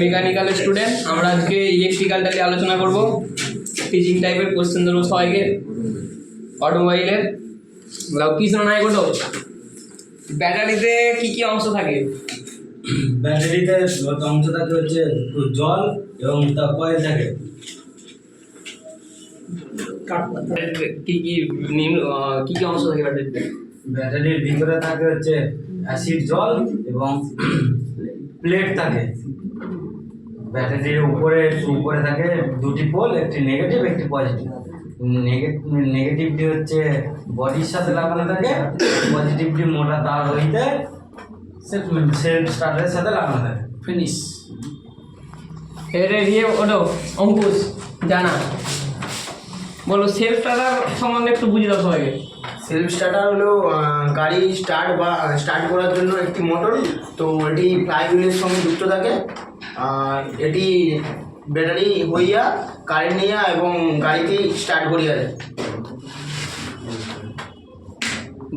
Mechanical student আমরা আজকে ইলেকট্রিক্যালটা নিয়ে আলোচনা করব। টিচিং টাইপের কোশ্চেন দেবো সবাইকে অটোমোবাইলের। কি শোনায় গোটো ব্যাটারিতে কি কি অংশ থাকে? ব্যাটারিতে অংশ থাকে হচ্ছে জল এবং তার কয়েল থাকে। কি কি কি কি অংশ থাকে ব্যাটারিতে? ব্যাটারির ভিতরে থাকে হচ্ছে অ্যাসিড জল এবং প্লেট থাকে। ব্যাটারির উপরে থাকে দুটি পোল, একটি নেগেটিভ একটি পজিটিভ। নেগেটিভটি হচ্ছে বডির সাথে লাগানো থাকে, পজিটিভটি মোটা তার হইতে সেলফ স্টার্টারের সাথে লাগানো থাকে। ফিনিশ। এবারে দিয়ে ওটো অঙ্কুশ জানা বলো, সেলফ স্টার্টার সম্বন্ধে একটু বুঝিয়ে দাও সবাইকে। সেলফ স্টার্টার হলো গাড়ি স্টার্ট করার জন্য একটি মোটর। তো এটি ফ্লাইহুইলের সঙ্গে যুক্ত থাকে। এটি ব্যাটারি হইয়া কারেন্ট নিয়া এবং গাড়িকে স্টার্ট করিয়া দেয়।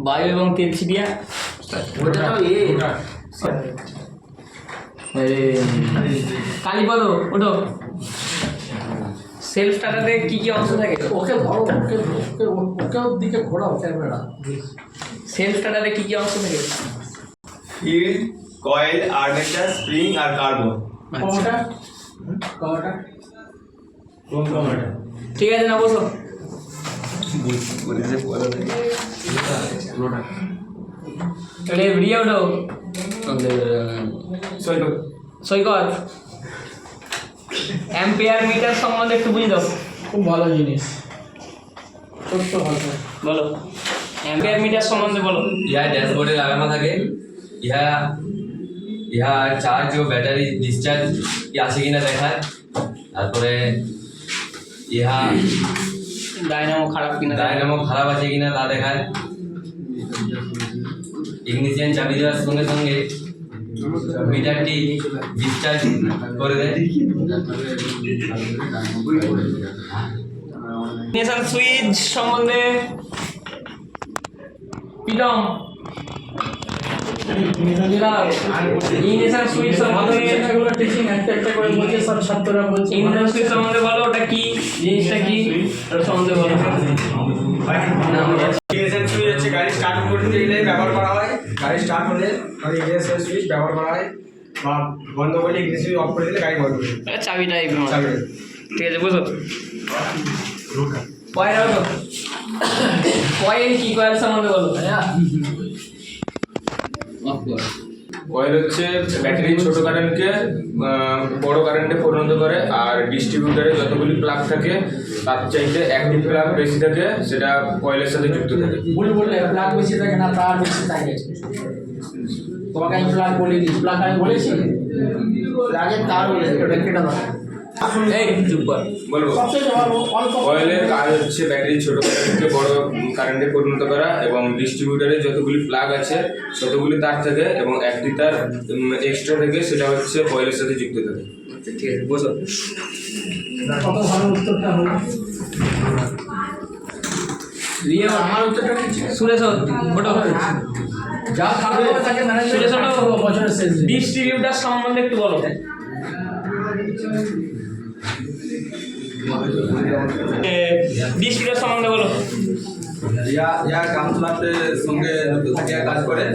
বায়ু এবং তেল ছিটিয়া ওটা কালীপদ ওটো সেলফ স্টার্টারে কি কি অংশ থাকে? ওকে ধরো, ওকে ওর দিকে ঘোরাও ক্যামেরা। সেলফ স্টার্টারে কি কি অংশ থাকে? ফিল্ড, কয়েল, আর্মেচার, স্প্রিং আর কার্বন। কটা ঠিক আছে না, বসো। ভিডিও ওঠো সৈকত, অ্যাম্পিয়ার মিটার সম্বন্ধে একটু বুঝে দাও। খুব ভালো জিনিস, ছোট্ট ভাষা বলো, অ্যাম্পিয়ার মিটার সম্বন্ধে বলো। यह डैशबोर्डে লাগানো থাকে। ইহা চার্জ ও ব্যাটারি ডিসচার্জ আছে কিনা দেখায়। তারপরে ইহা ডায়নামো খারাপ কিনা ডায়নামো খারাপ আছে কিনা তা দেখায়। ইগনিশন চাবি দেওয়ার সঙ্গে সঙ্গে মিটারটি ডিসচার্জ করে দেয়। ইগনিশন সুইচ সম্বন্ধে পিলম ইগনিশন সুইচ সম্বন্ধে এগুলো টিচিং একটা একটা করে বলছে, সব ছাত্ররা বলছে। ইগনিশন সুইচ সম্বন্ধে বলো, ওটা কি জিনিসটা, কি ওটা সম্বন্ধে বলো। ইগনিশন সুইচ হচ্ছে গাড়ি স্টার্ট করতে গেলে ব্যবহার করা হয়। গাড়ি স্টার্ট হলে ইগনিশন সুইচ ব্যবহার করা হয়, বা বন্ধ করলে ইগনিশন সুইচ অফ করে দিলে গাড়ি বন্ধ হয়ে যায়। চাবি টাইপ। চাবি। ঠিক আছে, বুঝো। কয়েল হলো, কয়েল কি, কয়েল সম্বন্ধে বলো। কয়েল হচ্ছে ব্যাটারির ছোট কারেন্টকে বড় কারেন্টে পরিণত করে, আর ডিস্ট্রিবিউটারে যতগুলি প্লাগ থাকে তার চাইতে অ্যাক্টিভ প্লাগ বেশি থাকে, সেটা কয়েলের সাথে যুক্ত থাকে। ভুল বললে, প্লাগ বেশি থাকে না, তার বেশি থাকে। তোমাকে আমি প্লাগ বলিনি, প্লাগ আমি বলেছি, প্লাগের তার বলেছি, ওটা কেটে দাও। এই চুপ কর, বলবো, সবচেয়ে অল্প কয়েলের কাজ হচ্ছে ব্যাটারির ছোট কারেন্টকে বড় কারেন্টে পরিণত করা, এবং ডিস্ট্রিবিউটারে যতগুলি প্লাগ আছে ততগুলি তার থাকে, এবং একটি তার এক্সট্রা থেকে, সেটা হচ্ছে কয়েলের সাথে যুক্ত থাকে। ঠিক আছে, বসো। কত ভালো উত্তরটা হলো। রিয়া, আমার উত্তরটা কি ছিল? সুরেশ ওটো যা খারাপ হবে তাকে ম্যানেজ সুরেশ ওটো বছরের শেষ দিন। ডিস্ট্রিবিউটার সম্বন্ধে একটু বলো। ডিস্ট্রিবিউটার সম্বন্ধে বলো। ইয়া কাম চালাতে সঙ্গে থাকে, কাজ করে।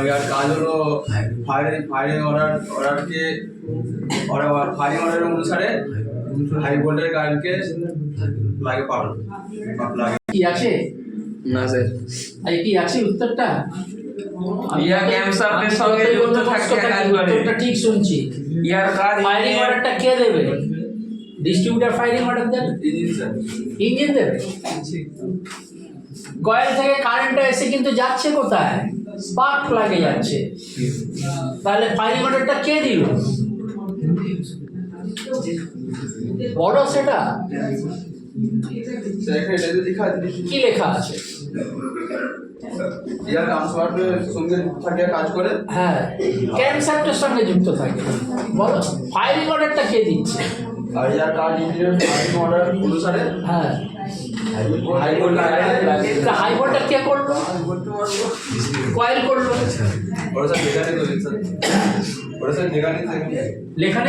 ইয়ার কাজ হলো ফায়ারিং অর্ডারকে ফায়ারিং অর্ডার অনুসারে হাই ভোল্টেজ কারেন্টকে লাগে পাঠানো। কি আছে না স্যার, এই কি আছে উত্তরটা? ইয়া ক্যাম্পসাপের সঙ্গে যুক্ত থাকে, কাজ করে। উত্তরটা ঠিক শুনছি। ইয়ার কাজ ফায়ারিং অর্ডারটা কে দেবে? ডিস্ট্রিবিউটার ফায়ারিং অর্ডার দেবে, ইঞ্জিন দেবে। কয়েল থেকে কারেন্টটা এসে কিন্তু যাচ্ছে কোথায়? স্পার্ক প্লাগে যাচ্ছে। তাহলে ফায়ারিং অর্ডারটা কে দিল? বড় সেটা কি লেখা আছে? ইয়ার কাম চালাতে সঙ্গে থাকে, কাজ করে। হ্যাঁ, ক্যাম্পসাইটের সঙ্গে যুক্ত থাকে। বলো, ফায়ারিং অর্ডারটা কে দিচ্ছে? আর ইয়ার কাজ ইঞ্জিনিয়ার ফায়ারিং অর্ডার অনুসারে হ্যাঁ, হাই ভোল্টেজ হাই ভোল্টেজ কে করলো? কয়েল করলো। ওটা স্যার নেগাটিভ স্যার ওটা স্যার নেগাটিভ লেখা নেই?